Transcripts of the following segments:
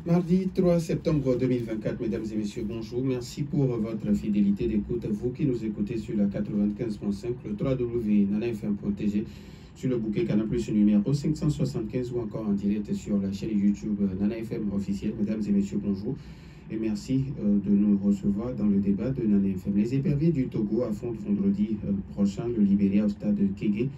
Mardi 3 septembre 2024, mesdames et messieurs, bonjour. Merci pour votre fidélité d'écoute. Vous qui nous écoutez sur la 95.5, le www.nanafm.tg, sur le bouquet Canal Plus numéro 575 ou encore en direct sur la chaîne YouTube Nana FM officielle. Mesdames et messieurs, bonjour et merci de nous recevoir dans le débat de Nana FM. Les éperviers du Togo affrontent vendredi prochain le Libéria au stade de Kégué.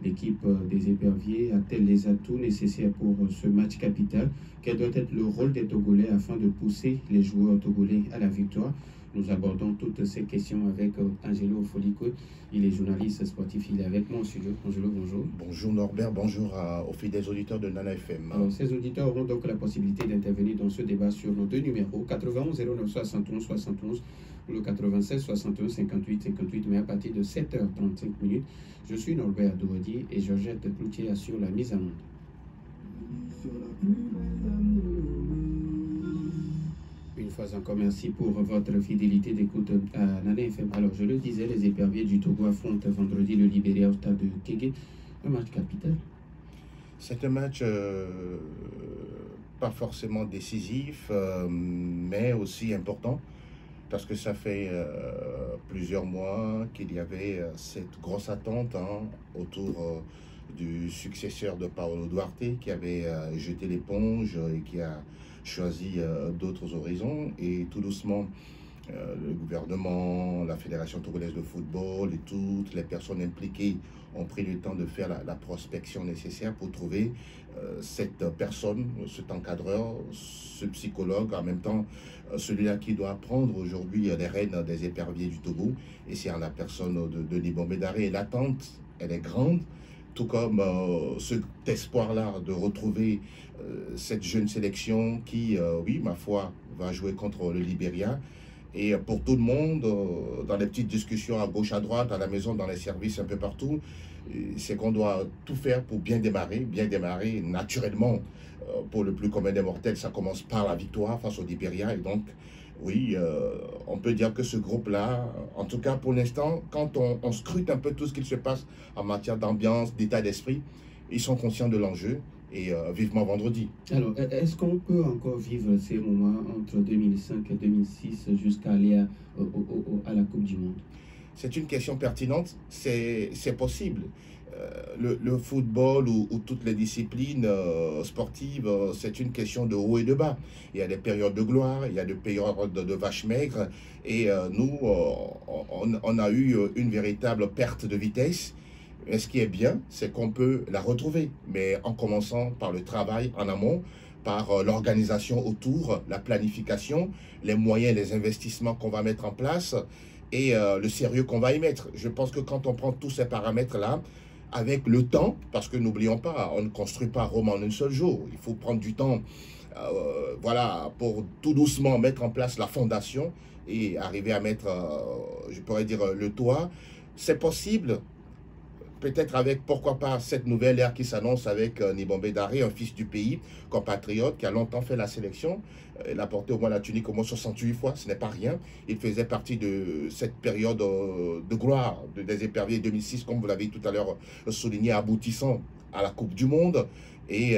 L'équipe des éperviers a-t-elle les atouts nécessaires pour ce match capital? Quel doit être le rôle des Togolais afin de pousser les joueurs togolais à la victoire? Nous abordons toutes ces questions avec Angelo Foliko. Il est journaliste sportif, il est avec moi au studio. Angelo, bonjour. Bonjour Norbert, bonjour aux fidèles auditeurs de Nana FM. Alors, ces auditeurs auront donc la possibilité d'intervenir dans ce débat sur nos deux numéros, 91 09 71 71 ou le 96 61 58 58, mais à partir de 7h35 minutes. Je suis Norbert Douadi et Georgette Cloutier assure la mise en onde. Une fois encore, merci pour votre fidélité d'écoute à Nana FM. Alors, je le disais, les éperviers du Togo affrontent vendredi le Libéria au stade de Kégué. Un match capital. C'est un match pas forcément décisif, mais aussi important, parce que ça fait plusieurs mois qu'il y avait cette grosse attente autour du successeur de Paolo Duarte, qui avait jeté l'éponge et qui a choisi d'autres horizons. Et tout doucement, le gouvernement, la Fédération togolaise de football et toutes les personnes impliquées ont pris le temps de faire la prospection nécessaire pour trouver cette personne, cet encadreur, ce psychologue, en même temps celui-là qui doit prendre aujourd'hui les rênes des éperviers du Togo. Et c'est en la personne de Nibombé Daré. Et l'attente, elle est grande, tout comme cet espoir-là de retrouver cette jeune sélection qui, oui, ma foi, va jouer contre le Libéria. Et pour tout le monde, dans les petites discussions à gauche, à droite, à la maison, dans les services, un peu partout, c'est qu'on doit tout faire pour bien démarrer naturellement. Pour le plus commun des mortels, ça commence par la victoire face au Libéria. Et donc, oui, on peut dire que ce groupe-là, en tout cas pour l'instant, quand on scrute un peu tout ce qu'il se passe en matière d'ambiance, d'état d'esprit, ils sont conscients de l'enjeu. Et vivement vendredi. Alors, est-ce qu'on peut encore vivre ces moments entre 2005 et 2006 jusqu'à aller à la Coupe du Monde? C'est une question pertinente. C'est possible. Le football ou toutes les disciplines sportives, c'est une question de haut et de bas. Il y a des périodes de gloire, il y a des périodes de vaches maigres. Et nous, on a eu une véritable perte de vitesse. Et ce qui est bien, c'est qu'on peut la retrouver, mais en commençant par le travail en amont, par l'organisation autour, la planification, les moyens, les investissements qu'on va mettre en place et le sérieux qu'on va y mettre. Je pense que quand on prend tous ces paramètres-là, avec le temps, parce que n'oublions pas, on ne construit pas Rome en un seul jour, il faut prendre du temps voilà, pour tout doucement mettre en place la fondation et arriver à mettre, je pourrais dire, le toit. C'est possible. Peut-être avec, pourquoi pas, cette nouvelle ère qui s'annonce avec Nibombé Daré, un fils du pays, compatriote, qui a longtemps fait la sélection. Il a porté au moins la tunique au moins 68 fois, ce n'est pas rien. Il faisait partie de cette période de gloire des éperviers 2006, comme vous l'avez tout à l'heure souligné, aboutissant à la Coupe du Monde. Et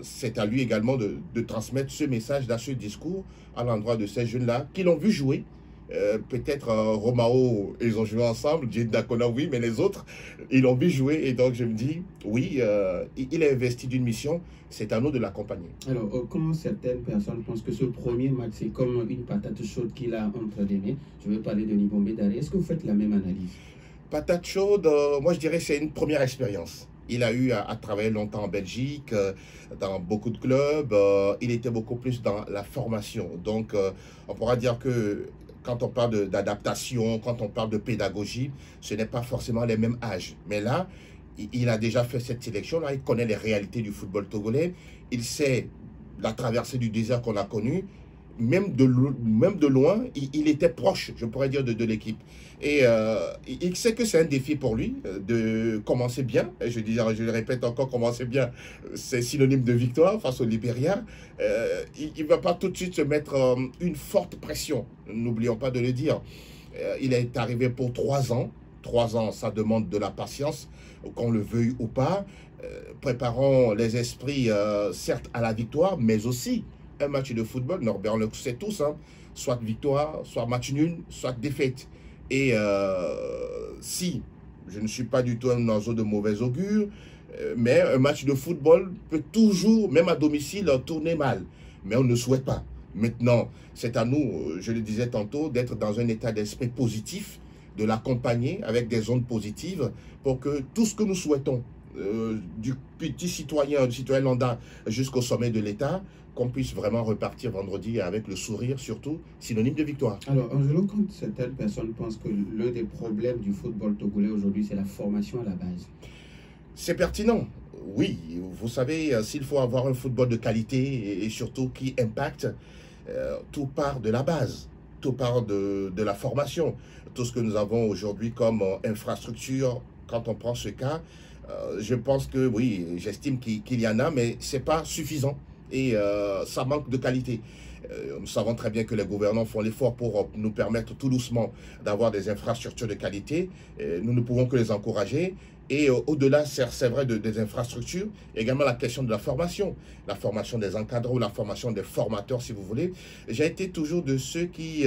c'est à lui également de transmettre ce message, ce discours à l'endroit de ces jeunes-là qui l'ont vu jouer. Peut-être Romao, ils ont joué ensemble, Jade Dakona, oui, mais les autres, ils l'ont vu jouer. Et donc je me dis, oui, il est investi d'une mission, c'est à nous de l'accompagner. Alors, comment certaines personnes pensent que ce premier match, c'est comme une patate chaude qu'il a entre les mains? Je veux parler de Nibombé Daré. Est-ce que vous faites la même analyse? Patate chaude, moi je dirais c'est une première expérience. Il a eu à travailler longtemps en Belgique, dans beaucoup de clubs. Il était beaucoup plus dans la formation. Donc, on pourra dire que quand on parle d'adaptation, quand on parle de pédagogie, ce n'est pas forcément les mêmes âges. Mais là, il a déjà fait cette sélection-là, il connaît les réalités du football togolais, il sait la traversée du désert qu'on a connue, même de loin, il était proche, je pourrais dire, de l'équipe. Et il sait que c'est un défi pour lui de commencer bien. Et je le répète encore, commencer bien, c'est synonyme de victoire face au Libéria. Il ne va pas tout de suite se mettre une forte pression, n'oublions pas de le dire. Il est arrivé pour 3 ans. 3 ans, ça demande de la patience, qu'on le veuille ou pas. Préparons les esprits, certes, à la victoire, mais aussi un match de football. Norbert, on le sait tous, hein, soit victoire, soit match nul, soit défaite. Et si, je ne suis pas du tout un oiseau de mauvais augure, mais un match de football peut toujours, même à domicile, tourner mal. Mais on ne souhaite pas. Maintenant, c'est à nous, je le disais tantôt, d'être dans un état d'esprit positif, de l'accompagner avec des ondes positives pour que tout ce que nous souhaitons, du petit citoyen, du citoyen lambda jusqu'au sommet de l'État, qu'on puisse vraiment repartir vendredi avec le sourire, surtout, synonyme de victoire. Alors, Angelo, quand certaines personnes pensent que l'un des problèmes du football togolais aujourd'hui, c'est la formation à la base. C'est pertinent. Oui, vous savez, s'il faut avoir un football de qualité et surtout qui impacte, tout part de la base, tout part de la formation. Tout ce que nous avons aujourd'hui comme infrastructure, quand on prend ce cas, je pense que oui, j'estime qu'il y en a, mais ce n'est pas suffisant et ça manque de qualité. Nous savons très bien que les gouvernants font l'effort pour nous permettre tout doucement d'avoir des infrastructures de qualité. Nous ne pouvons que les encourager. Et au-delà, c'est vrai, des infrastructures, également la question de la formation des encadrants, la formation des formateurs, si vous voulez. J'ai été toujours de ceux qui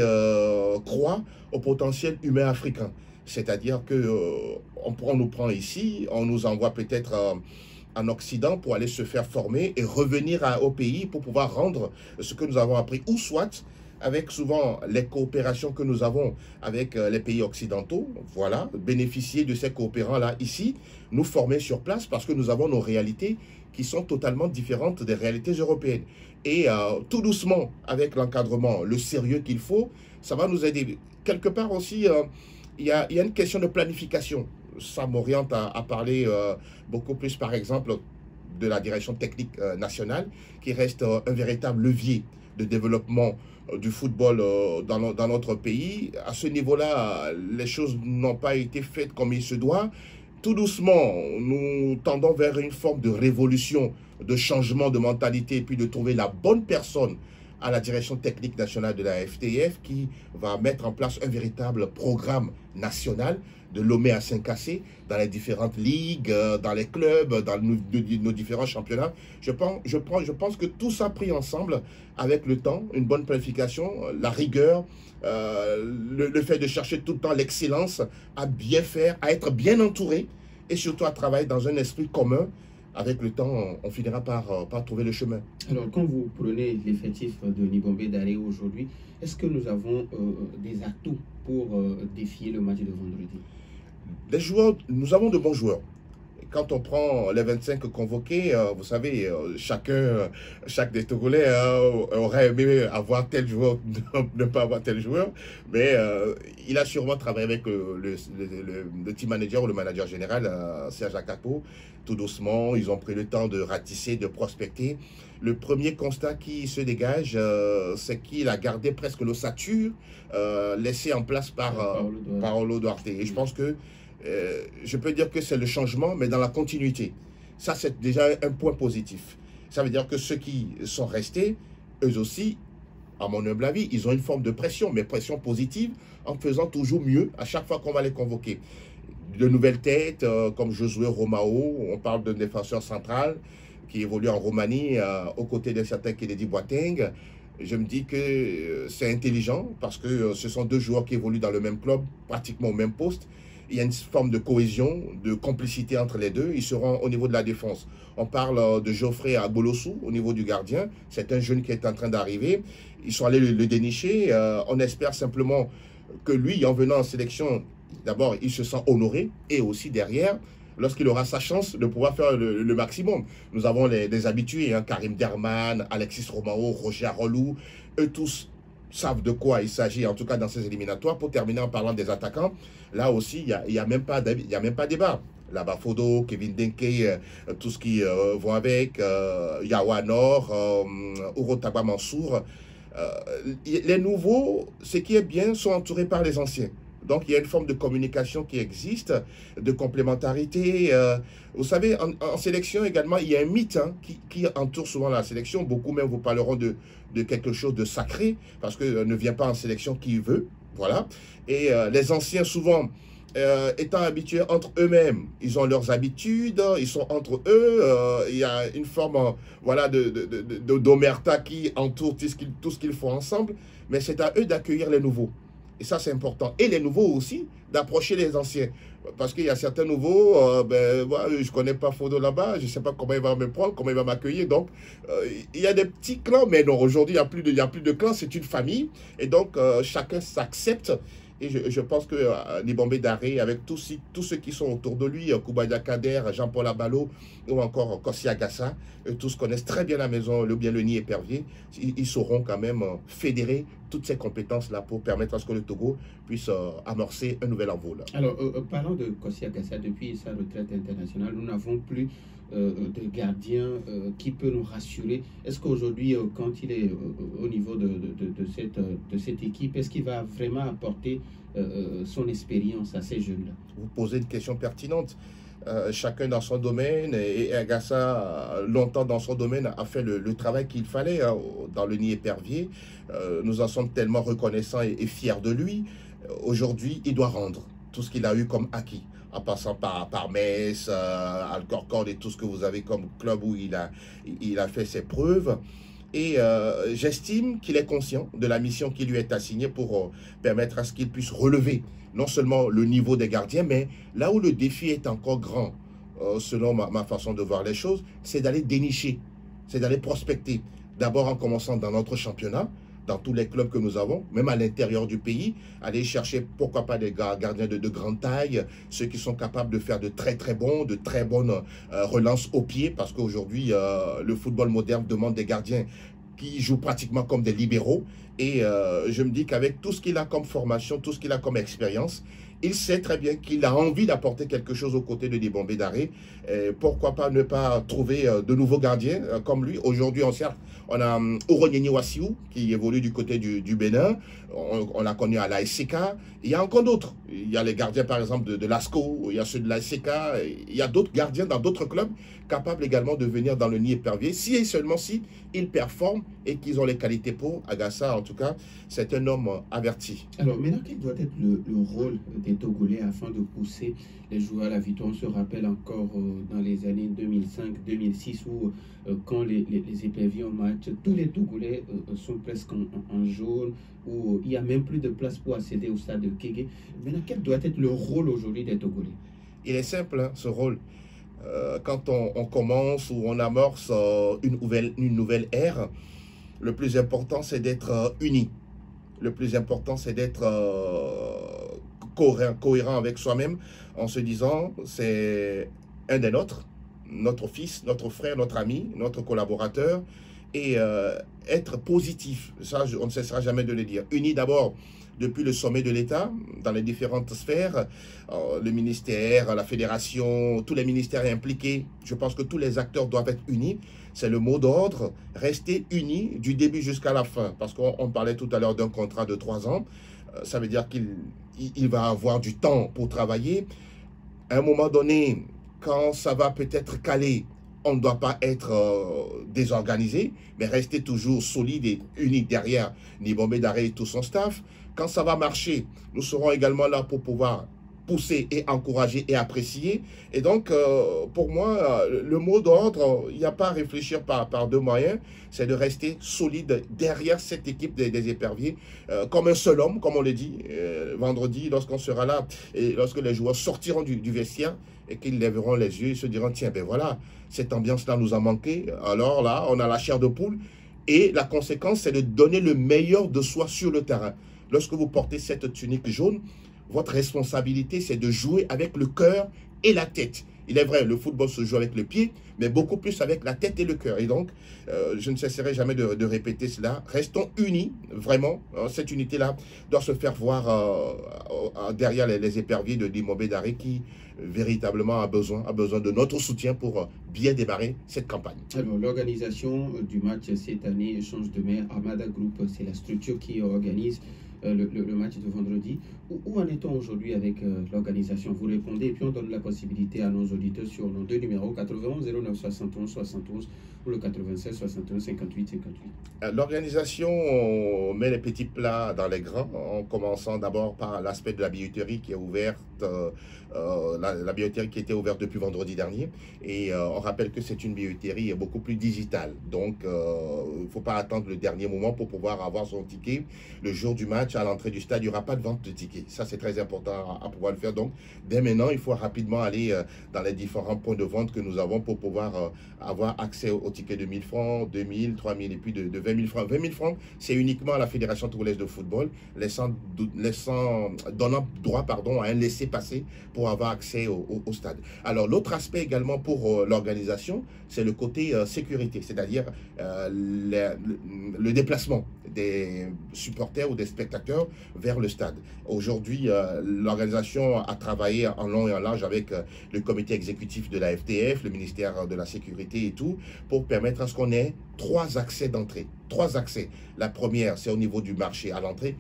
croient au potentiel humain africain. C'est-à-dire qu'on nous prend ici, on nous envoie peut-être en Occident pour aller se faire former et revenir au pays pour pouvoir rendre ce que nous avons appris, ou soit avec souvent les coopérations que nous avons avec les pays occidentaux, voilà, bénéficier de ces coopérants-là ici, nous former sur place parce que nous avons nos réalités qui sont totalement différentes des réalités européennes. Et tout doucement, avec l'encadrement, le sérieux qu'il faut, ça va nous aider. Quelque part aussi, il y a une question de planification. Ça m'oriente à parler beaucoup plus, par exemple, de la direction technique nationale, qui reste un véritable levier de développement du football dans notre pays. À ce niveau-là, les choses n'ont pas été faites comme il se doit. Tout doucement, nous tendons vers une forme de révolution, de changement de mentalité, et puis de trouver la bonne personne à la direction technique nationale de la FTF qui va mettre en place un véritable programme national de Lomé à Saint-Cassé dans les différentes ligues, dans les clubs, dans nos différents championnats. Je pense que tout ça pris ensemble avec le temps, une bonne planification, la rigueur, le fait de chercher tout le temps l'excellence, à bien faire, à être bien entouré et surtout à travailler dans un esprit commun. Avec le temps, on finira par trouver le chemin. Alors, quand vous prenez l'effectif de Nibombe Daré aujourd'hui, est-ce que nous avons des atouts pour défier le match de vendredi? Les joueurs, nous avons de bons joueurs. Quand on prend les 25 convoqués, vous savez, chaque des Togolais aurait aimé avoir tel joueur, ne pas avoir tel joueur, mais il a sûrement travaillé avec le team manager ou le manager général, Serge Akapo, tout doucement. Ils ont pris le temps de ratisser, de prospecter. Le premier constat qui se dégage, c'est qu'il a gardé presque l'ossature laissée en place par Paolo Duarte. Et je pense que je peux dire que c'est le changement, mais dans la continuité. Ça, c'est déjà un point positif. Ça veut dire que ceux qui sont restés, eux aussi, à mon humble avis, ils ont une forme de pression, mais pression positive, en faisant toujours mieux à chaque fois qu'on va les convoquer. De nouvelles têtes, comme Josué Romao, on parle d'un défenseur central qui évolue en Roumanie, aux côtés d'un certain Kennedy Boateng. Je me dis que c'est intelligent, parce que ce sont deux joueurs qui évoluent dans le même club, pratiquement au même poste. Il y a une forme de cohésion, de complicité entre les deux. Ils seront au niveau de la défense. On parle de Geoffrey Agbolosou au niveau du gardien. C'est un jeune qui est en train d'arriver. Ils sont allés le dénicher. On espère simplement que lui, en venant en sélection, d'abord, il se sent honoré. Et aussi derrière, lorsqu'il aura sa chance de pouvoir faire le maximum. Nous avons des habitués, hein, Karim Derman, Alexis Romao, Roger Arolou. Eux tous savent de quoi il s'agit, en tout cas dans ces éliminatoires. Pour terminer en parlant des attaquants, là aussi, il n'y a même pas débat. Labafodo, Kevin Denke, tout ce qui vont avec, Yawa Nor, Urotagba Mansour. Les nouveaux, ce qui est bien, sont entourés par les anciens. Donc, il y a une forme de communication qui existe, de complémentarité. Vous savez, en sélection également, il y a un mythe hein, qui entoure souvent la sélection. Beaucoup même vous parleront de quelque chose de sacré, parce que ne vient pas en sélection qui veut. Voilà. Et les anciens, souvent, étant habitués entre eux-mêmes, ils ont leurs habitudes, ils sont entre eux. Il y a une forme voilà, d'omerta qui entoure tout ce qu'ils font ensemble. Mais c'est à eux d'accueillir les nouveaux. Et ça, c'est important. Et les nouveaux aussi, d'approcher les anciens. Parce qu'il y a certains nouveaux, voilà, je ne connais pas Fodo là-bas, je ne sais pas comment il va me prendre, comment il va m'accueillir. Donc, il y a des petits clans, mais non, aujourd'hui, il n'y a plus de clans, c'est une famille. Et donc, chacun s'accepte. Et je pense que Nibombé Daré, avec tous ceux qui sont autour de lui, Koubaya Kader, Jean-Paul Abalo, ou encore Kossi Agassa, tous connaissent très bien la maison, le nid épervier. Ils sauront quand même fédérer toutes ces compétences-là pour permettre à ce que le Togo puisse amorcer un nouvel envol. Alors, parlant de Kossi Agassa, depuis sa retraite internationale, nous n'avons plus de gardien qui peut nous rassurer. Est-ce qu'aujourd'hui, quand il est au niveau de cette équipe, est-ce qu'il va vraiment apporter son expérience à ces jeunes-là? Vous posez une question pertinente. Chacun dans son domaine, et Agassa, longtemps dans son domaine, a fait le travail qu'il fallait hein, dans le nid épervier. Nous en sommes tellement reconnaissants et fiers de lui. Aujourd'hui, il doit rendre tout ce qu'il a eu comme acquis, en passant par Metz, Alcorcón et tout ce que vous avez comme club où il a fait ses preuves. Et j'estime qu'il est conscient de la mission qui lui est assignée pour permettre à ce qu'il puisse relever non seulement le niveau des gardiens, mais là où le défi est encore grand, selon ma façon de voir les choses, c'est d'aller dénicher, c'est d'aller prospecter. D'abord en commençant dans notre championnat, dans tous les clubs que nous avons, même à l'intérieur du pays, aller chercher, pourquoi pas, des gardiens de grande taille, ceux qui sont capables de faire de très bonnes relances au pied, parce qu'aujourd'hui, le football moderne demande des gardiens qui jouent pratiquement comme des libéraux. Et je me dis qu'avec tout ce qu'il a comme formation, tout ce qu'il a comme expérience, il sait très bien qu'il a envie d'apporter quelque chose aux côtés de Nibombé Daré. Pourquoi pas ne pas trouver de nouveaux gardiens comme lui. Aujourd'hui, on a Oronini Wassiou qui évolue du côté du Bénin. On l'a connu à l'ASCK. Il y a encore d'autres. Il y a les gardiens, par exemple, de l'ASCO. Il y a ceux de l'ASCK. Il y a d'autres gardiens dans d'autres clubs capables également de venir dans le nid épervier. Si et seulement si ils performent et qu'ils ont les qualités pour. Agassa, en tout cas, c'est un homme averti. Alors maintenant, quel doit être le rôle des Togolais afin de pousser les joueurs à la victoire? On se rappelle encore dans les années 2005-2006 où quand les éperviers en match, tous les Togolais sont presque en jaune, où il n'y a même plus de place pour accéder au stade de Kégué. Maintenant, quel doit être le rôle aujourd'hui des Togolais? Il est simple, hein, ce rôle. Quand on commence ou on amorce une nouvelle ère, le plus important, c'est d'être unis. Le plus important, c'est d'être cohérent avec soi-même en se disant, c'est un des nôtres, notre fils, notre frère, notre ami, notre collaborateur, et être positif. Ça, on ne cessera jamais de le dire. Unis d'abord depuis le sommet de l'État, dans les différentes sphères, le ministère, la fédération, tous les ministères impliqués. Je pense que tous les acteurs doivent être unis. C'est le mot d'ordre, rester unis du début jusqu'à la fin. Parce qu'on parlait tout à l'heure d'un contrat de 3 ans. Ça veut dire qu'il va avoir du temps pour travailler. À un moment donné, quand ça va peut-être caler, on ne doit pas être désorganisé, mais rester toujours solide et uni derrière Nibombé Daré et tout son staff. Quand ça va marcher, nous serons également là pour pouvoir pousser et encourager et apprécier. Et donc, pour moi, le mot d'ordre, il n'y a pas à réfléchir par deux moyens, c'est de rester solide derrière cette équipe des éperviers, comme un seul homme, comme on le dit, vendredi, lorsqu'on sera là, et lorsque les joueurs sortiront du vestiaire, et qu'ils lèveront les yeux, ils se diront, tiens, ben voilà, cette ambiance-là nous a manqué, alors là, on a la chair de poule, et la conséquence, c'est de donner le meilleur de soi sur le terrain. Lorsque vous portez cette tunique jaune, votre responsabilité, c'est de jouer avec le cœur et la tête. Il est vrai, le football se joue avec le pied, mais beaucoup plus avec la tête et le cœur. Et donc, je ne cesserai jamais de répéter cela. Restons unis, vraiment. Cette unité-là doit se faire voir derrière les éperviers de Dimobe Daré qui véritablement a besoin de notre soutien pour bien démarrer cette campagne. Alors, l'organisation du match cette année change de main. Armada Group, c'est la structure qui organise le match de vendredi. Où en est-on aujourd'hui avec l'organisation? Vous répondez et puis on donne la possibilité à nos auditeurs sur nos deux numéros 91 09 71 71 ou le 96 61 58 58. L'organisation, on met les petits plats dans les grands, en commençant d'abord par l'aspect de la billetterie qui est ouverte, la billetterie qui était ouverte depuis vendredi dernier. Et on rappelle que c'est une billetterie beaucoup plus digitale. Donc, il ne faut pas attendre le dernier moment pour pouvoir avoir son ticket. Le jour du match, à l'entrée du stade, il n'y aura pas de vente de tickets. Ça, c'est très important à pouvoir le faire. Donc, dès maintenant, il faut rapidement aller dans les différents points de vente que nous avons pour pouvoir avoir accès aux tickets de 1000 francs, 2000, 3000 et puis de 20 000 francs. 20 000 francs, c'est uniquement à la Fédération togolaise de football, donnant droit à un laissez-passer pour avoir accès au stade. Alors, l'autre aspect également pour l'organisation, c'est le côté sécurité, c'est-à-dire le déplacement des supporters ou des spectateurs vers le stade. Aujourd'hui, l'organisation a travaillé en long et en large avec le comité exécutif de la FTF, le ministère de la Sécurité et tout, pour permettre à ce qu'on ait 3 accès d'entrée. 3 accès. La première, c'est au niveau du marché à l'entrée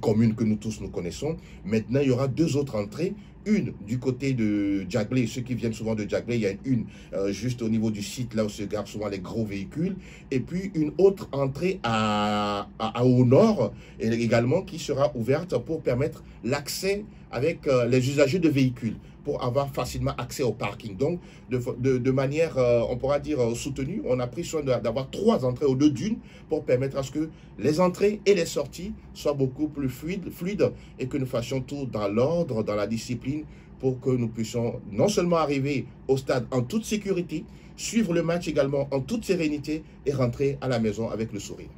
commune que nous tous nous connaissons. Maintenant, il y aura 2 autres entrées. Une du côté de Djaglé, ceux qui viennent souvent de Djaglé, il y a une juste au niveau du site, là où se garent souvent les gros véhicules. Et puis une autre entrée au nord, et également qui sera ouverte pour permettre l'accès avec les usagers de véhicules, pour avoir facilement accès au parking. Donc, de manière, on pourra dire, soutenue, on a pris soin d'avoir 3 entrées au lieu d'une pour permettre à ce que les entrées et les sorties soient beaucoup plus fluides et que nous fassions tout dans l'ordre, dans la discipline, pour que nous puissions non seulement arriver au stade en toute sécurité, suivre le match également en toute sérénité et rentrer à la maison avec le sourire.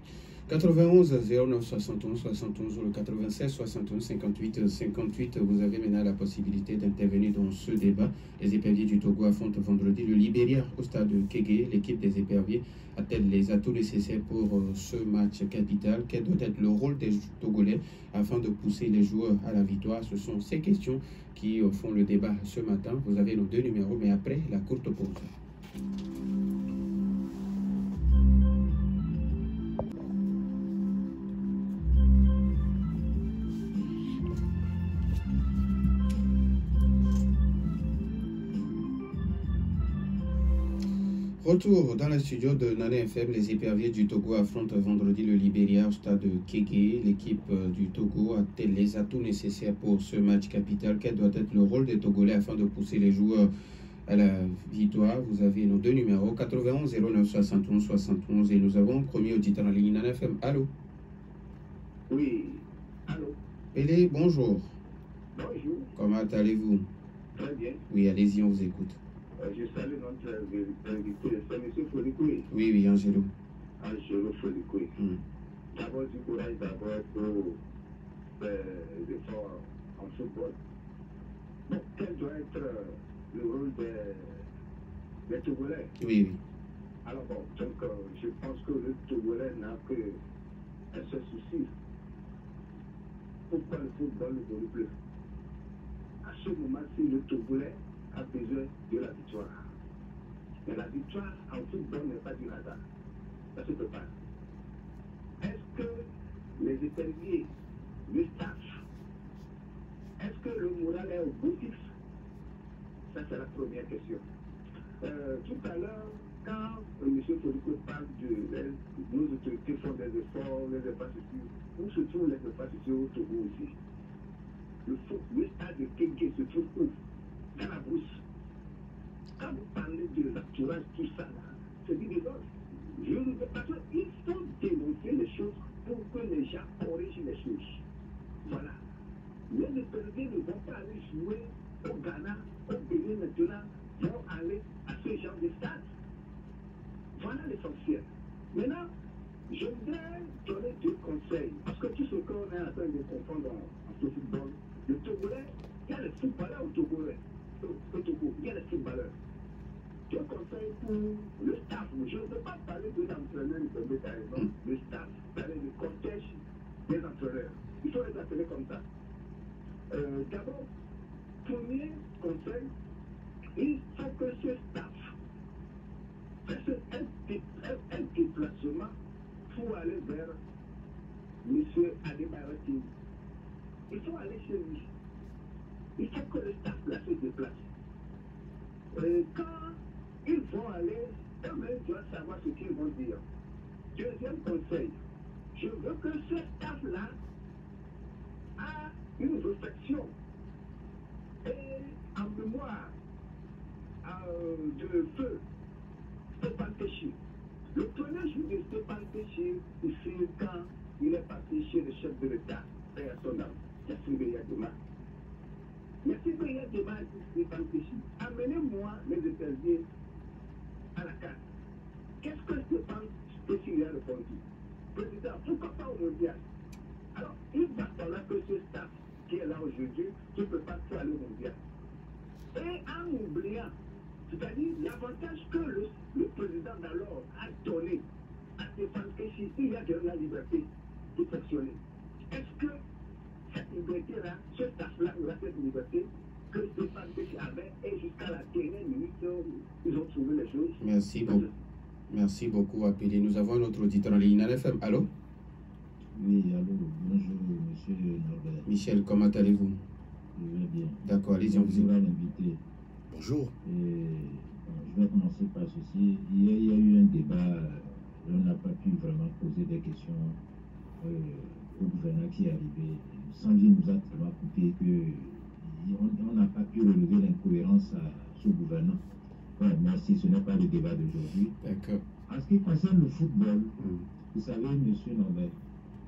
91 09 71 71 ou le 96 61 58 58. Vous avez maintenant la possibilité d'intervenir dans ce débat. Les éperviers du Togo affrontent vendredi le Libéria au stade de Kégué. L'équipe des éperviers a-t-elle les atouts nécessaires pour ce match capital? Quel doit être le rôle des Togolais afin de pousser les joueurs à la victoire? Ce sont ces questions qui font le débat ce matin. Vous avez nos deux numéros, mais après la courte pause. Retour dans le studio de Nana FM. Les éperviers du Togo affrontent vendredi le Libéria au stade de Kégué. L'équipe du Togo a-t-elle les atouts nécessaires pour ce match capital? Quel doit être le rôle des Togolais afin de pousser les joueurs à la victoire? Vous avez nos deux numéros 91 09 71 71 et nous avons premier auditeur en ligne Nana FM. Allô? Oui, allô? Pélé, bonjour. Bonjour. Comment allez-vous? Très bien. Oui, allez-y, on vous écoute. Je salue notre invité, c'est M. Folikoui. Oui, Angelo. Angelo Folikoui. D'abord, du courage d'abord pour les efforts en football. Donc, quel doit être le rôle des Togolais? Oui. Alors bon, donc je pense que le Togolais n'a qu'un seul souci. Pourquoi le football ne évolue plus? À ce moment-ci, le Togolais a besoin de la victoire. Mais la victoire en football n'est pas du hasard. Ça se peut pas. Est-ce que les éperviers, le staff, est-ce que le moral est au bout fixe? Ça, c'est la première question. Tout à l'heure, quand M. Foliko parle de nos autorités font des efforts, les infrastructures, où se trouvent les infrastructures au Togo aussi? Le stade de Kégué se trouve où? Dans la brousse. Quand vous parlez de l'entourage, tout ça, c'est du désordre. Je ne veux pas dire, il faut dénoncer les choses pour que les gens corrigent les choses. Voilà. Les éperviers ne vont pas aller jouer au Ghana, au Bénin maintenant, vont aller à ce genre de stade. Voilà l'essentiel. Maintenant, je voudrais donner 2 conseils, parce que tout ce qu'on est en train de confondre en ce football, le Togolais, il y a les footballeurs au Togo, il y a les footballeurs. entraîneurs. Il faut les appeler comme ça. D'abord, premier conseil, il faut que ce staff fasse un déplacement pour aller vers M. Adebarati. Il faut aller chez lui. Il faut que le staff là se déplace. Quand ils vont aller, eux-mêmes doivent savoir ce qu'ils vont dire. Deuxième conseil, je veux que ce staff-là a une réflexion et en mémoire de feu Stéphane Téchi. Le premier jour de Stéphane Téchi, c'est quand il est parti chez le chef de l'État, et à son âme, Yassine Beyadema. Yassine Beyadema a dit Stéphane Téchi, amenez-moi les éperviers à la carte. Qu'est-ce que Stéphane Téchi lui a répondu? Président, pourquoi pas au mondial? Alors, il va falloir que ce staff qui est là aujourd'hui se prépare pour aller au mondial. Et en oubliant, c'est-à-dire l'avantage que le président d'alors a donné à Stéphane Téchi, il y a de la liberté de fonctionner. Est-ce que cette liberté-là, ce staff-là aura cette liberté que Stéphane Téchi avait et jusqu'à la dernière minute, ils ont trouvé les choses? Merci beaucoup. Merci beaucoup, Apélé. Nous avons un autre auditeur en ligne. FM, allô? Oui, allô, bonjour, monsieur Norbert. Michel, comment allez-vous? Je vais bien. D'accord, allez-y, on vous Bonjour écoute. à l'invité. Bonjour. Je vais commencer par ceci. Hier, il y a eu un débat, on n'a pas pu vraiment poser des questions au gouverneur qui est arrivé. Sans dire nous a tellement coupé qu'on n'a pas pu relever l'incohérence à ce gouverneur. Bon, merci, ce n'est pas le débat d'aujourd'hui. D'accord. En ce qui concerne le football, vous savez, monsieur Norbert,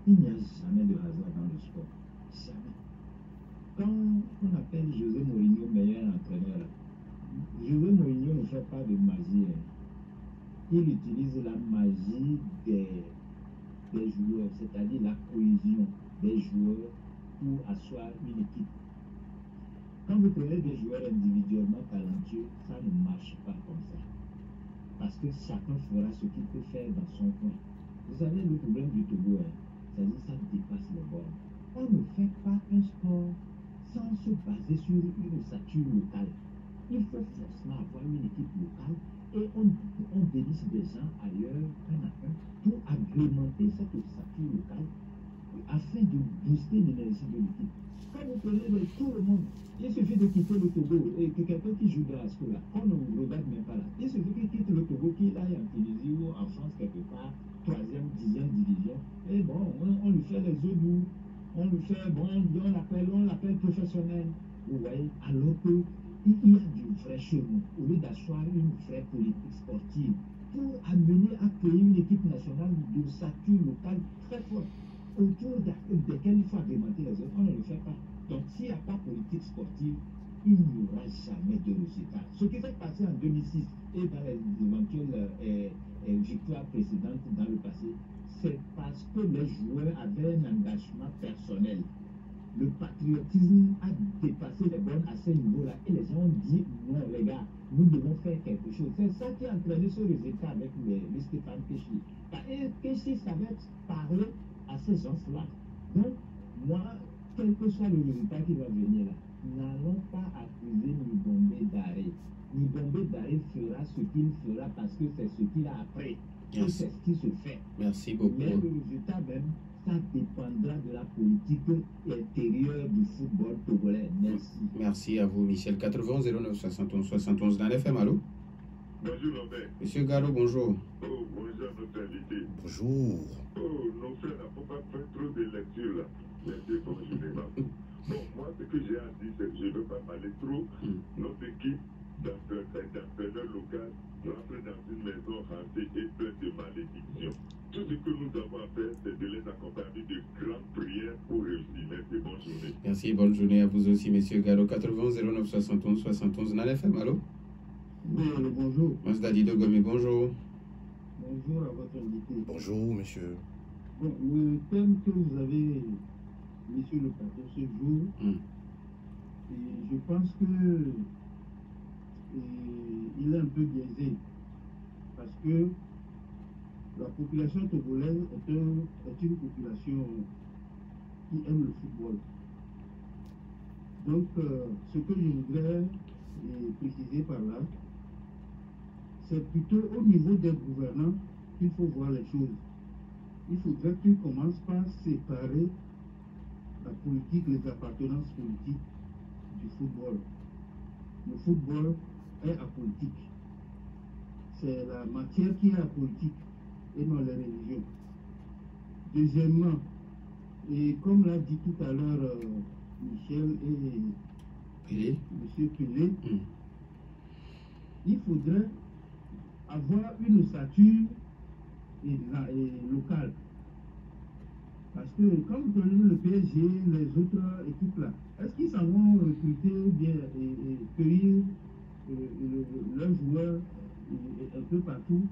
il n'y a jamais de hasard dans le sport. Jamais. Quand on appelle José Mourinho meilleur entraîneur, José Mourinho ne fait pas de magie. Il utilise la magie des joueurs, c'est-à-dire la cohésion des joueurs pour asseoir une équipe. Quand vous prenez des joueurs individuellement talentueux, ça ne marche pas comme ça. Parce que chacun fera ce qu'il peut faire dans son coin. Vous savez, le problème du Togo, c'est-à-dire ça dépasse les bornes. On ne fait pas un sport sans se baser sur une ossature locale. Il faut forcément avoir une équipe locale et on déniche des gens ailleurs, un à un, pour agrémenter cette ossature locale afin de booster l'énergie de l'équipe. Quand vous prenez tout le monde, il suffit de quitter le Togo et que quelqu'un qui joue dans la school là, on ne vous regarde même pas là. Il suffit qu'il quitte le Togo, qu'il aille en Tunisie ou en France quelque part, 3e, 10e division, et bon, on lui fait les œufs doux, on lui fait, bon, on l'appelle professionnel. Vous voyez, alors que il y a du vrai chez nous, au lieu d'asseoir une vraie politique sportive pour amener à créer une équipe nationale d'ossature locale très forte, autour desquels il faut agrémenter les autres, on ne le fait pas. Donc s'il n'y a pas de politique sportive, il n'y aura jamais de résultat. Ce qui s'est passé en 2006 et dans les éventuelles victoires précédentes dans le passé, c'est parce que les joueurs avaient un engagement personnel. Le patriotisme a dépassé les bornes à ce niveau-là et les gens ont dit non les gars, nous devons faire quelque chose. C'est ça qui a entraîné ce résultat avec le Stéphane Téchi. Et Téchi savait parler à ces gens-là. Donc, moi, quel que soit le résultat qui va venir là, n'allons pas accuser Nibombé d'arrêt. Nibombé d'arrêt fera ce qu'il fera parce que c'est ce qu'il a appris. Et c'est ce qui se fait. Merci beaucoup. Mais le résultat même, ça dépendra de la politique intérieure du football togolais. Merci. Merci à vous, Michel. 80 09 71 71 dans l'FM, allô? Bonjour Norbert. Monsieur Garo, bonjour. Oh, bonjour notre invité. Bonjour. Oh, nos frères, il ne faut pas faire trop de lecture là. Merci, bonjour. Bon, moi, ce que j'ai à dire, c'est que je ne veux pas parler trop. Notre équipe d'entraîneurs locaux rentre dans une maison hantée et pleine de malédictions. Tout ce que nous avons à faire, c'est de les accompagner de grandes prières pour réussir. Merci, bonne journée. Merci, bonne journée à vous aussi, monsieur Garo. 80 09 71 71 dans l'FM, allô? Oui, bonjour. Masdadi Dogome, bonjour. Bonjour à votre invité. Bonjour, monsieur. Bon, le thème que vous avez mis sur le plateau ce jour, et je pense que il est un peu biaisé parce que la population togolaise est une population qui aiment le football. Donc, ce que je voudrais préciser par là, c'est plutôt au niveau des gouvernants qu'il faut voir les choses. Il faudrait qu'ils commencent par séparer la politique, les appartenances politiques du football. Le football est apolitique. C'est la matière qui est apolitique et non les religions. Deuxièmement, et comme l'a dit tout à l'heure Michel et M. Pelé, il faudrait avoir une ossature locale. Parce que quand vous prenez le PSG, les autres équipes là, est-ce qu'ils s'en vont recruter ou bien cueillir leurs joueurs un peu partout?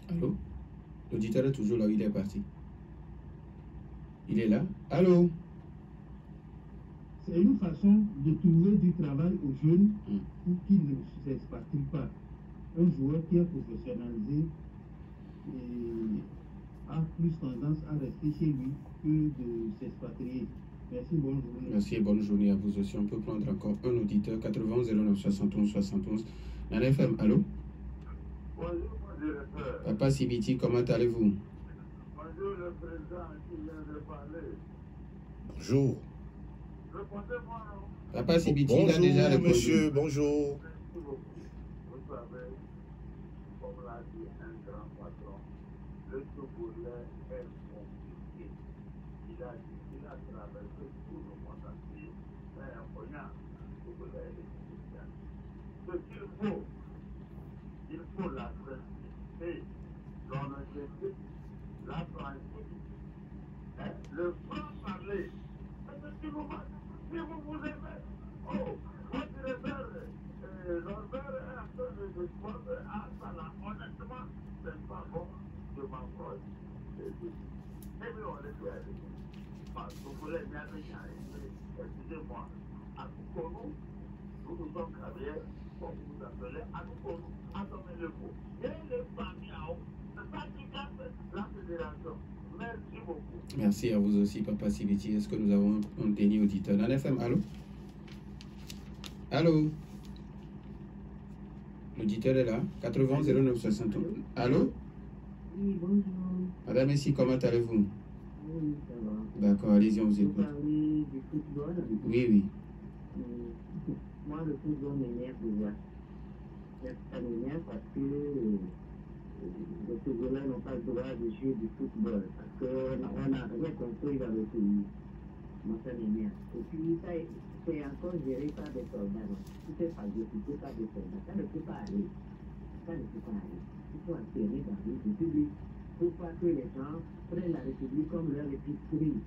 Allô? L'auditeur est toujours là où il est parti. Il est là? Allô? C'est une façon de trouver du travail aux jeunes pour qu'ils ne s'expatrient pas. Un joueur qui est professionnalisé a plus tendance à rester chez lui que de s'expatrier. Merci, bonne journée. Merci et bonne journée à vous aussi. On peut prendre encore un auditeur, 80 09 71 71. Nana FM, allô? Bonjour, mon directeur. Papa Sibiti, comment allez-vous? Bonjour, le président qui vient de parler. Bonjour. Répondez-moi. Papa Sibiti, il a déjà Bonjour, répondu. monsieur, bonjour. Merci beaucoup. Vous savez, comme l'a dit un grand patron, le Togolais est compliqué. Il a dit qu'il a traversé tout le monde entier, mais un poignard, le Togolais est compliqué. Ce qu'il faut, il faut la simplicité, l'honnêteté, la franchise, le franc-parler. Si vous vous aimez, votre directeur, Norbert est en train de répondre à ça là. Honnêtement, c'est pas bon de m'approcher. Mais on est bien. Parce que vous voulez bien excusez-moi, à Koukonou, nous nous sommes carrières, comme vous appelez, à Koukonou, à tomber le mot. Et les familles à haut, c'est ça qui casse la fédération. Merci beaucoup. Merci à vous aussi, Papa Sibiti. Est-ce que nous avons un dernier auditeur? Nana FM, allô? Allô? L'auditeur est là, 80 09 61. Allô? Oui, bonjour. Madame ici, comment allez-vous? Oui, ça va. D'accord, allez-y, on vous Vous écoute. parlez du football. Oui, oui. Moi, le football m'énerve déjà. Ça m'énerve parce que les Togolais n'ont pas le droit de jouer du football. Parce qu'on n'a rien compris dans le pays. Moi, ça m'énerve. Et puis, ça, c'est encore géré par des soldats. Tout est pas exécuté par des soldats. Ça ne peut pas aller. Ça ne peut pas aller. Il faut atterrir dans le public. Pour pas que les gens prennent la République comme leur épicerie.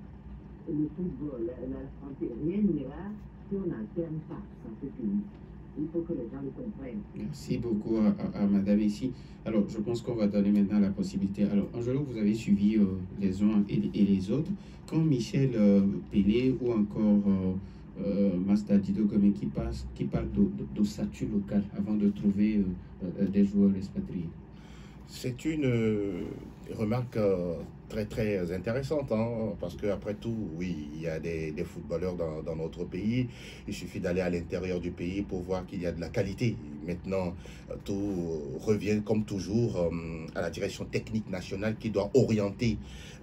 Le football, la santé, rien n'ira si on n'alterne pas dans ce pays. Il faut que les gens le comprennent. Merci beaucoup à madame ici. Alors, je pense qu'on va donner maintenant la possibilité. Alors, Angelo, vous avez suivi les uns et les autres. Quand Michel Pelé ou encore Master Dido Gomé qui parle d'ossature locale avant de trouver des joueurs expatriés. C'est une remarque très très intéressante, hein, parce qu'après tout, oui, il y a des footballeurs dans notre pays. Il suffit d'aller à l'intérieur du pays pour voir qu'il y a de la qualité. Maintenant, tout revient comme toujours à la direction technique nationale qui doit orienter,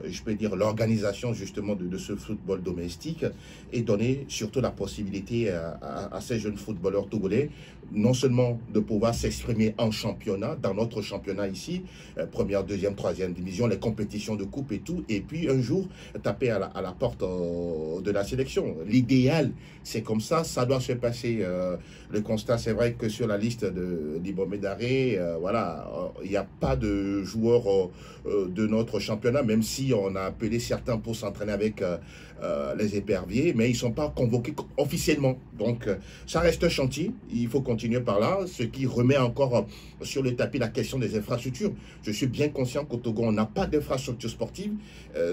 je peux dire, l'organisation justement de ce football domestique et donner surtout la possibilité à ces jeunes footballeurs togolais non seulement de pouvoir s'exprimer en championnat, dans notre championnat ici, première, deuxième, troisième division, les compétitions de coupe et tout, et puis un jour taper à la porte de la sélection. L'idéal, c'est comme ça doit se passer. Le constat, c'est vrai que sur la liste d'Ibomé Daré, voilà, il n'y a pas de joueurs de notre championnat, même si on a appelé certains pour s'entraîner avec les éperviers, mais ils ne sont pas convoqués officiellement. Donc, ça reste un chantier, il faut continuer par là, ce qui remet encore sur le tapis la question des infrastructures. Je suis bien conscient qu'au Togo, on n'a pas d'infrastructure sportive.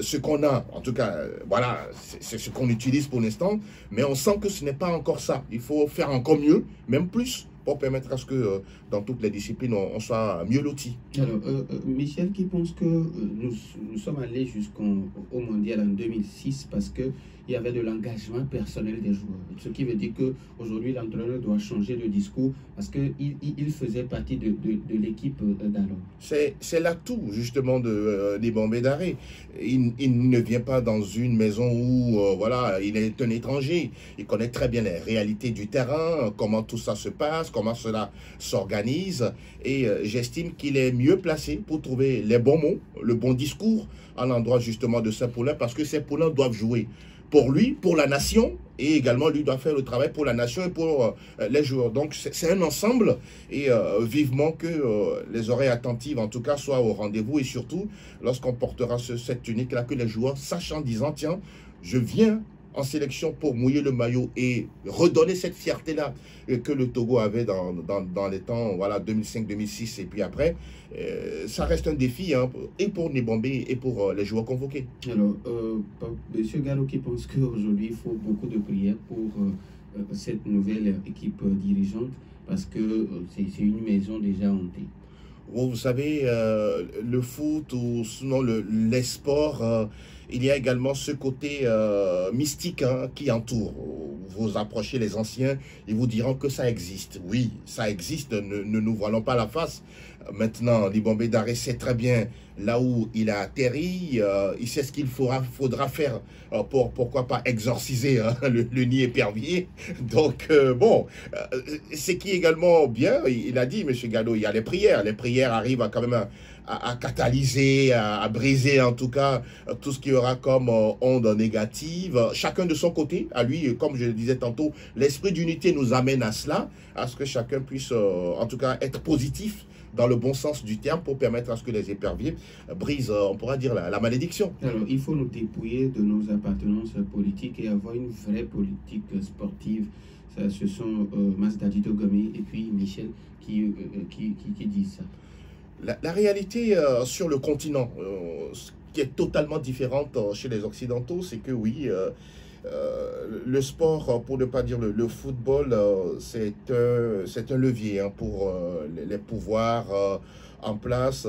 Ce qu'on a, en tout cas, voilà, c'est ce qu'on utilise pour l'instant, mais on sent que ce n'est pas encore ça. Il faut faire encore mieux, même plus, pour permettre à ce que dans toutes les disciplines, on soit mieux lotis. Alors, Michel, qui pense que nous sommes allés jusqu'au mondial en 2006 parce qu'il y avait de l'engagement personnel des joueurs. Ce qui veut dire qu'aujourd'hui, l'entraîneur doit changer de discours parce qu'il faisait partie de l'équipe d'alors. C'est l'atout, justement, des Bombay d'arrêt. Il ne vient pas dans une maison où, voilà, il est un étranger. Il connaît très bien les réalités du terrain, comment tout ça se passe, comment cela s'organise. Et j'estime qu'il est mieux placé pour trouver les bons mots, le bon discours à l'endroit, justement, de ces poulains, parce que ces poulains doivent jouer pour lui, pour la nation, et également lui doit faire le travail pour la nation et pour les joueurs. Donc c'est un ensemble, et vivement que les oreilles attentives en tout cas soient au rendez-vous, et surtout lorsqu'on portera cette tunique-là, que les joueurs sachent en disant, tiens, je viens en sélection pour mouiller le maillot et redonner cette fierté-là que le Togo avait dans les temps, voilà, 2005-2006 et puis après. Ça reste un défi, hein, et pour Nibombe et pour les joueurs convoqués. Alors, M. Gallo qui pense qu'aujourd'hui, il faut beaucoup de prières pour cette nouvelle équipe dirigeante parce que c'est une maison déjà hantée. Vous savez, le foot ou sinon les sports, il y a également ce côté mystique, hein, qui entoure. Vous approchez les anciens, ils vous diront que ça existe. Oui, ça existe, ne nous voilons pas la face. Maintenant, Libombé Daré sait très bien là où il a atterri, il sait ce qu'il faudra faire pour, pourquoi pas, exorciser, hein, le nid épervier. Donc, bon, ce qui est également bien, il a dit, M. Gallo, il y a les prières arrivent à quand même à catalyser, à briser en tout cas tout ce qui y aura comme onde négative, chacun de son côté, à lui, comme je le disais tantôt, l'esprit d'unité nous amène à cela, à ce que chacun puisse en tout cas être positif dans le bon sens du terme pour permettre à ce que les éperviers brisent, on pourra dire, la malédiction. Alors, il faut nous dépouiller de nos appartenances politiques et avoir une vraie politique sportive. Ça, ce sont Masdadi Dogomé et puis Michel qui disent ça. La réalité sur le continent, qui est totalement différente chez les Occidentaux, c'est que oui, le sport, pour ne pas dire le football, c'est un levier, hein, pour les pouvoirs en place,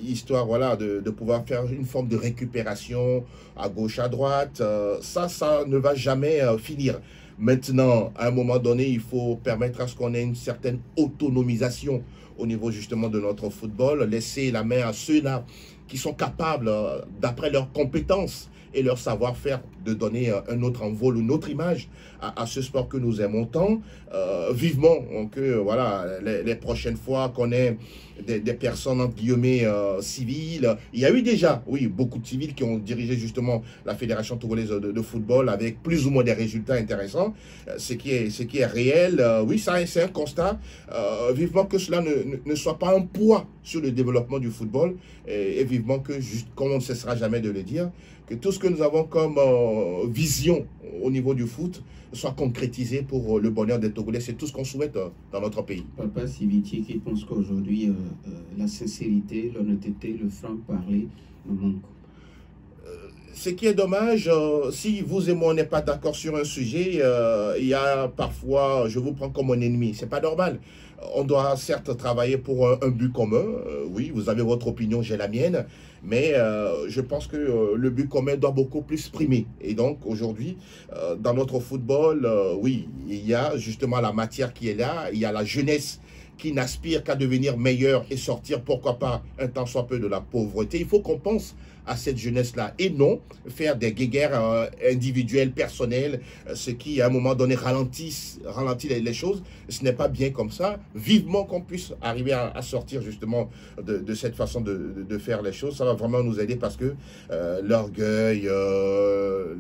histoire, voilà, de pouvoir faire une forme de récupération à gauche, à droite. Ça ne va jamais finir. Maintenant, à un moment donné, il faut permettre à ce qu'on ait une certaine autonomisation au niveau justement de notre football, laisser la main à ceux-là qui sont capables, d'après leurs compétences et leur savoir-faire, de donner un autre envol, une autre image à ce sport que nous aimons tant. Vivement que voilà, les prochaines fois qu'on ait des personnes entre guillemets civiles. Il y a eu déjà, oui, beaucoup de civils qui ont dirigé justement la Fédération togolaise de football avec plus ou moins des résultats intéressants. Ce qui est réel, oui, ça c'est un constat. Vivement que cela ne soit pas un poids sur le développement du football, et vivement que, juste comme on ne cessera jamais de le dire, que tout ce que nous avons comme vision au niveau du foot soit concrétisé pour le bonheur des Togolais. C'est tout ce qu'on souhaite dans notre pays. Papa Siviti qui pense qu'aujourd'hui, la sincérité, l'honnêteté, le franc-parler nous manquent. Ce qui est dommage, si vous et moi on n'est pas d'accord sur un sujet, il y a parfois, je vous prends comme un ennemi. C'est pas normal. On doit certes travailler pour un but commun. Oui, vous avez votre opinion, j'ai la mienne. Mais je pense que le but commun doit beaucoup plus primer. Et donc aujourd'hui, dans notre football, oui, il y a justement la matière qui est là. Il y a la jeunesse qui n'aspire qu'à devenir meilleure et sortir, pourquoi pas, un tant soit peu de la pauvreté. Il faut qu'on pense à cette jeunesse-là et non faire des guéguerres individuelles, personnelles, ce qui à un moment donné ralentit les choses. Ce n'est pas bien comme ça. Vivement qu'on puisse arriver à sortir justement de cette façon de faire les choses. Ça va vraiment nous aider parce que l'orgueil,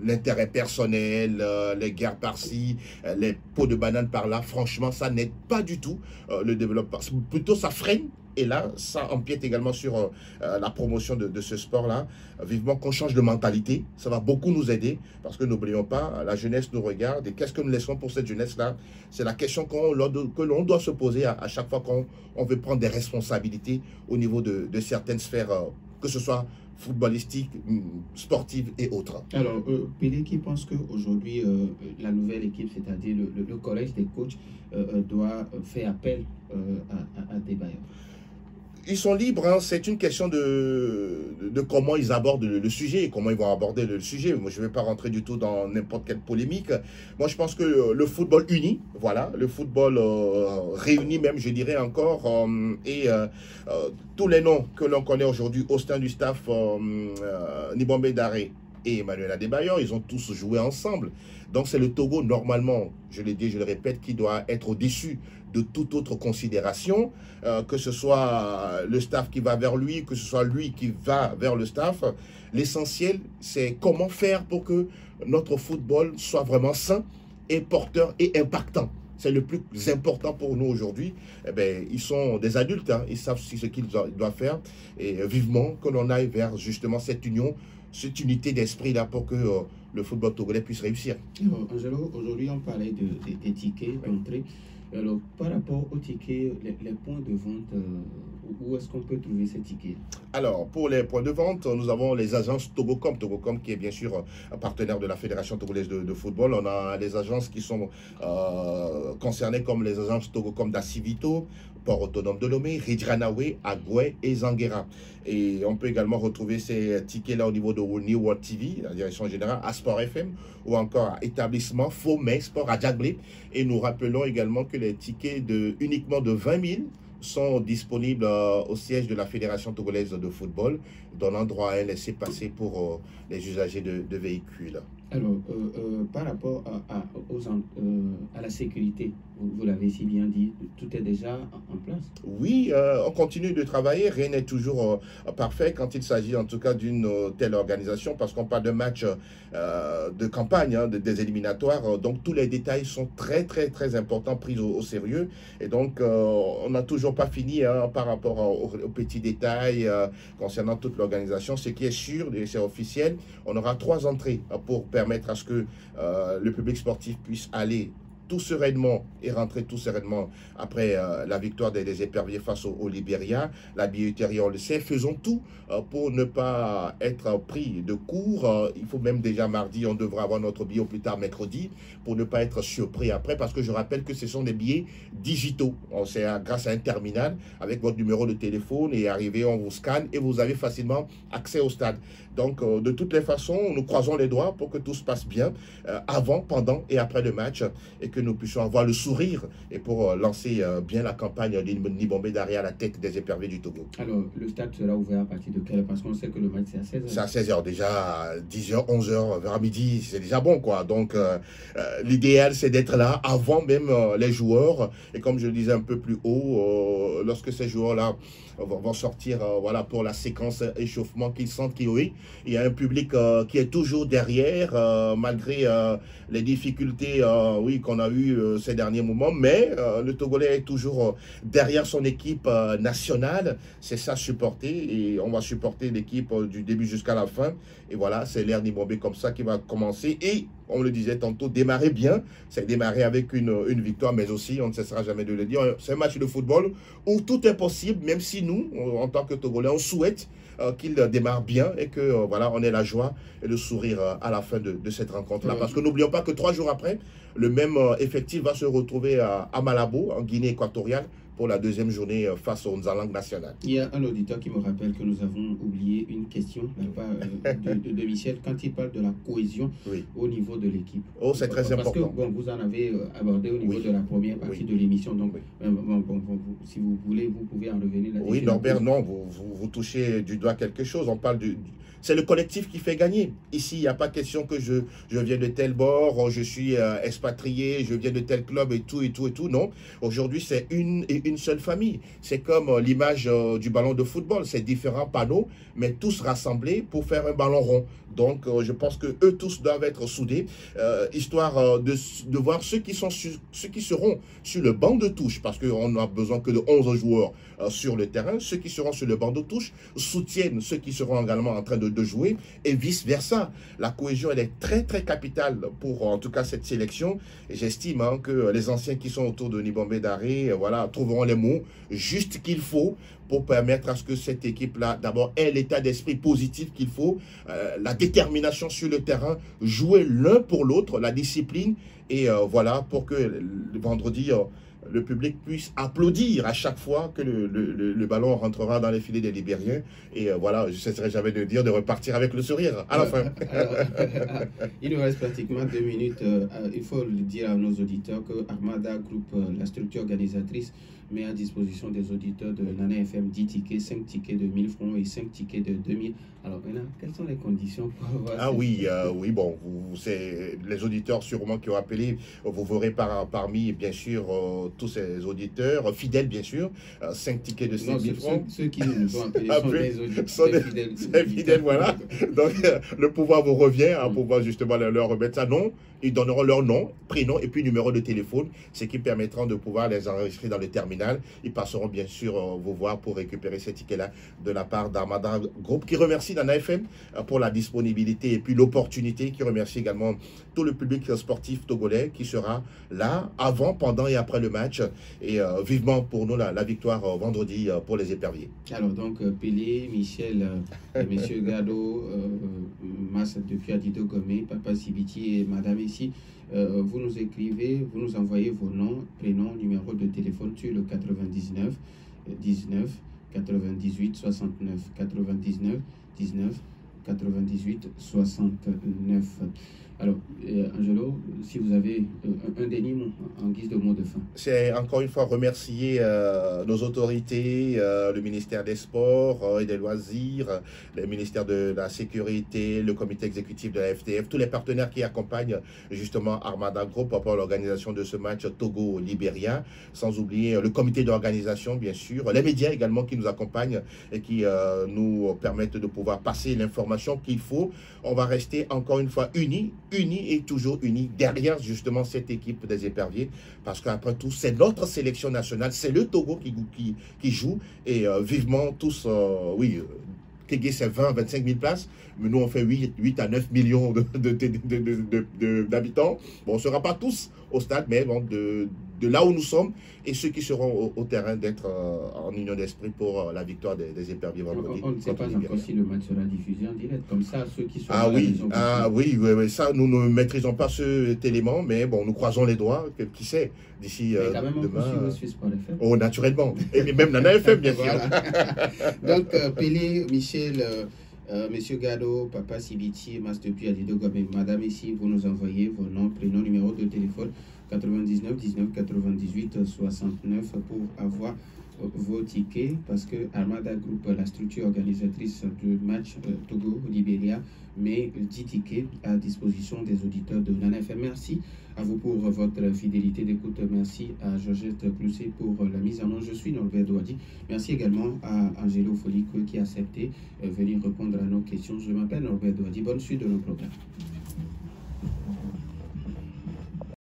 l'intérêt personnel, les guerres par-ci, les pots de banane par-là, franchement, ça n'aide pas du tout le développement. Plutôt, ça freine. Et là, ça empiète également sur la promotion de ce sport-là. Vivement qu'on change de mentalité. Ça va beaucoup nous aider. Parce que n'oublions pas, la jeunesse nous regarde. Et qu'est-ce que nous laissons pour cette jeunesse-là? C'est la question que l'on doit se poser à chaque fois qu'on veut prendre des responsabilités au niveau de certaines sphères, que ce soit footballistique, sportive et autres. Alors, Pelé qui pense qu'aujourd'hui, la nouvelle équipe, c'est-à-dire le collège des coachs, doit faire appel à des bailleurs. Ils sont libres, hein. C'est une question de comment ils abordent le sujet, comment ils vont aborder le sujet. Moi, je ne vais pas rentrer du tout dans n'importe quelle polémique. Moi, je pense que le football uni, voilà, le football réuni même, je dirais encore, et tous les noms que l'on connaît aujourd'hui au sein du staff Nibombe Daré et Emmanuel Adebayor, ils ont tous joué ensemble. Donc, c'est le Togo, normalement, je l'ai dit, je le répète, qui doit être au-dessus de toute autre considération, que ce soit le staff qui va vers lui, que ce soit lui qui va vers le staff. L'essentiel, c'est comment faire pour que notre football soit vraiment sain et porteur et impactant. C'est le plus important pour nous aujourd'hui. Eh bien, ils sont des adultes, hein, ils savent ce qu'ils doivent faire. Et vivement que l'on aille vers justement cette union, cette unité d'esprit-là pour que le football togolais puisse réussir. Alors, Angelo, aujourd'hui, on parlait des tickets d'entrée. Alors, par rapport aux tickets, les points de vente, où est-ce qu'on peut trouver ces tickets? Alors, pour les points de vente, nous avons les agences Togocom. Togocom qui est bien sûr un partenaire de la Fédération togolaise de football. On a les agences qui sont concernées comme les agences Togocom d'Assivito, Port Autonome de Lomé, Ridjanawe, Agoué et Zanguera. Et on peut également retrouver ces tickets-là au niveau de New World TV, la direction générale, à Sport FM, ou encore à établissement Fomé Sport à Djaglé. Et nous rappelons également que les tickets uniquement de 20 000 sont disponibles au siège de la Fédération togolaise de football, donnant droit à un laissez-passer pour les usagers de véhicules. Alors, par rapport à la sécurité, vous l'avez si bien dit, tout est déjà en place? Oui, on continue de travailler. Rien n'est toujours parfait quand il s'agit en tout cas d'une telle organisation, parce qu'on parle de match de campagne, hein, des éliminatoires. Donc, tous les détails sont très, très, très importants, pris au sérieux. Et donc, on n'a toujours pas fini hein, par rapport aux petits détails concernant toute l'organisation. Ce qui est sûr, et c'est officiel, on aura 3 entrées pour permettre à ce que le public sportif puisse aller tout sereinement et rentrer tout sereinement après la victoire des éperviers face au Libéria. La billetterie, on le sait, faisons tout pour ne pas être pris de court. Il faut même déjà mardi, on devra avoir notre billet au plus tard mercredi pour ne pas être surpris après, parce que je rappelle que ce sont des billets digitaux. C'est grâce à un terminal avec votre numéro de téléphone et arrivé, on vous scanne et vous avez facilement accès au stade. Donc, de toutes les façons, nous croisons les doigts pour que tout se passe bien avant, pendant et après le match, et que nous puissions avoir le sourire et pour lancer bien la campagne Nibombe Daré à la tête des éperviers du Togo. Alors, le stade sera ouvert à partir de quelle heure? Parce qu'on sait que le match c'est à 16h. C'est à 16h déjà, 10h, 11h, vers midi, c'est déjà bon quoi. Donc, l'idéal c'est d'être là avant même les joueurs. Et comme je le disais un peu plus haut, lorsque ces joueurs-là vont sortir voilà, pour la séquence échauffement, qu'ils sentent qu'il y a un public qui est toujours derrière, malgré les difficultés oui, qu'on a eues ces derniers moments. Mais le Togolais est toujours derrière son équipe nationale. C'est ça, supporter. Et on va supporter l'équipe du début jusqu'à la fin. Et voilà, c'est l'ère Nibombe comme ça qui va commencer. Et on le disait tantôt, démarrer bien, c'est démarrer avec une victoire, mais aussi, on ne cessera jamais de le dire, c'est un match de football où tout est possible, même si nous, en tant que Togolais, on souhaite qu'il démarre bien et que voilà, on ait la joie et le sourire à la fin de cette rencontre-là. Parce que n'oublions pas que 3 jours après, le même effectif va se retrouver à Malabo, en Guinée équatoriale, pour la 2e journée face au Nzalang national. Il y a un auditeur qui me rappelle que nous avons oublié une question de Michel quand il parle de la cohésion au niveau de l'équipe. Oh, c'est très important. Parce que bon, vous en avez abordé au niveau de la première partie de l'émission. Donc, si vous voulez, vous pouvez en revenir là-dessus. Oui, Norbert, non, vous touchez du doigt quelque chose. On parle c'est le collectif qui fait gagner. Ici, il n'y a pas question que je viens de tel bord, je suis expatrié, je viens de tel club et tout, et tout, et tout. Non, aujourd'hui, c'est une seule famille. C'est comme l'image du ballon de football. C'est différents panneaux, mais tous rassemblés pour faire un ballon rond. Donc, je pense que eux tous doivent être soudés, histoire de voir ceux qui seront sur le banc de touche, parce qu'on n'a besoin que de 11 joueurs sur le terrain. Ceux qui seront sur le banc de touche soutiennent ceux qui seront également en train de de jouer et vice-versa. La cohésion, elle est très, très capitale pour, en tout cas, cette sélection. Et j'estime hein, que les anciens qui sont autour de Nibombe Daré, voilà, trouveront les mots justes qu'il faut pour permettre à ce que cette équipe-là, d'abord, ait l'état d'esprit positif qu'il faut, la détermination sur le terrain, jouer l'un pour l'autre, la discipline, et voilà, pour que le vendredi, le public puisse applaudir à chaque fois que le ballon rentrera dans les filets des Libériens. Et voilà, je ne cesserai jamais de dire, de repartir avec le sourire à la fin. Alors, il nous reste pratiquement 2 minutes. Il faut le dire à nos auditeurs que Armada Group, la structure organisatrice, met à disposition des auditeurs de Nana FM 10 tickets, 5 tickets de 1000 francs et 5 tickets de 2000. Alors maintenant, quelles sont les conditions pour avoir... Ah oui, oui, bon, c'est les auditeurs sûrement qui ont appelé, vous verrez parmi, bien sûr, tous ces auditeurs, fidèles bien sûr, 5 tickets de 5 000 francs. Ceux qui nous ont appelés sont des auditeurs fidèles, voilà. Donc le pouvoir vous revient à pouvoir justement leur remettre ça. Non, ils donneront leur nom, prénom et puis numéro de téléphone, ce qui permettra de pouvoir les enregistrer dans le terminal. Ils passeront bien sûr vous voir pour récupérer ces tickets-là de la part d'Armada Group, qui remercie Nana FM pour la disponibilité et puis l'opportunité, qui remercie également tout le public sportif togolais qui sera là avant, pendant et après le match. Et vivement pour nous la victoire vendredi pour les éperviers. Alors donc Pelé, Michel, Monsieur Gado, Mas depuis Adido Gomé, Papa Sibiti et Madame ici, vous nous écrivez, vous nous envoyez vos noms, prénoms, numéro de téléphone sur le 99 19 98 69 99 19 98 69. Alors, Angelo, si vous avez un dernier mot en guise de mot de fin. C'est encore une fois remercier nos autorités, le ministère des Sports et des Loisirs, le ministère de la Sécurité, le comité exécutif de la FTF, tous les partenaires qui accompagnent justement Armada Group pour l'organisation de ce match Togo-Libéria, sans oublier le comité d'organisation, bien sûr, les médias également qui nous accompagnent et qui nous permettent de pouvoir passer l'information qu'il faut. On va rester encore une fois unis et toujours unis derrière justement cette équipe des éperviers, parce qu'après tout, c'est notre sélection nationale, c'est le Togo qui joue, et vivement tous, oui, Kégué c'est 20-25 000 places, mais nous on fait 8 à 9 millions d'habitants. Bon, on ne sera pas tous au stade, mais bon, de là où nous sommes, et ceux qui seront au terrain d'être en union d'esprit pour la victoire des éperviers vendredi. On ne sait pas encore si le match sera diffusé en direct, comme ça, ceux qui seront oui, ça, nous ne maîtrisons pas cet élément, mais bon, nous croisons les doigts, qui sait, d'ici demain. Oh, naturellement, et même Nana FM, bien sûr. Donc, Pelé, Michel, Monsieur Gado, Papa Sibiti, Mas depuis Adido Gomé, Madame ici, vous nous envoyez vos noms, prénoms, numéro de téléphone 99 19 98 69 pour avoir vos tickets, parce que Armada Group, la structure organisatrice du match Togo-Libéria, met 10 tickets à disposition des auditeurs de Nana FM. Merci à vous pour votre fidélité d'écoute. Merci à Georgette Clousset pour la mise en onde. Je suis Norbert Douadi. Merci également à Angelo Folicue qui a accepté venir répondre à nos questions. Je m'appelle Norbert Douadi. Bonne suite de nos programmes.